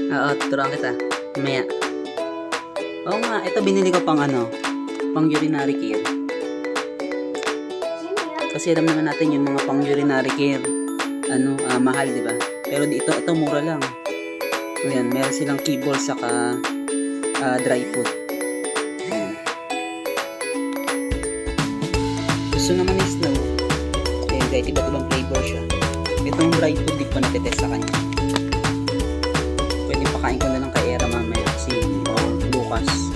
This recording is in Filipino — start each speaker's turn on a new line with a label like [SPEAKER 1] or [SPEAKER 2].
[SPEAKER 1] Oo, tuturuan kita. Mamaya. Oo nga, ito binili ko pang ano, pang urinary care. Kasi alam naman natin yung mga pang urinary care, mahal, di ba? Pero dito, ito mura lang. Ayan, meron silang kibble saka dry food. Ayan. Gusto naman ni Snow. Ayan, kahit iba't ibang flavor siya. Itong dry food, di ko natetest sa kanya. Pwede pakain ko na lang kay Era mamaya kasi bukas.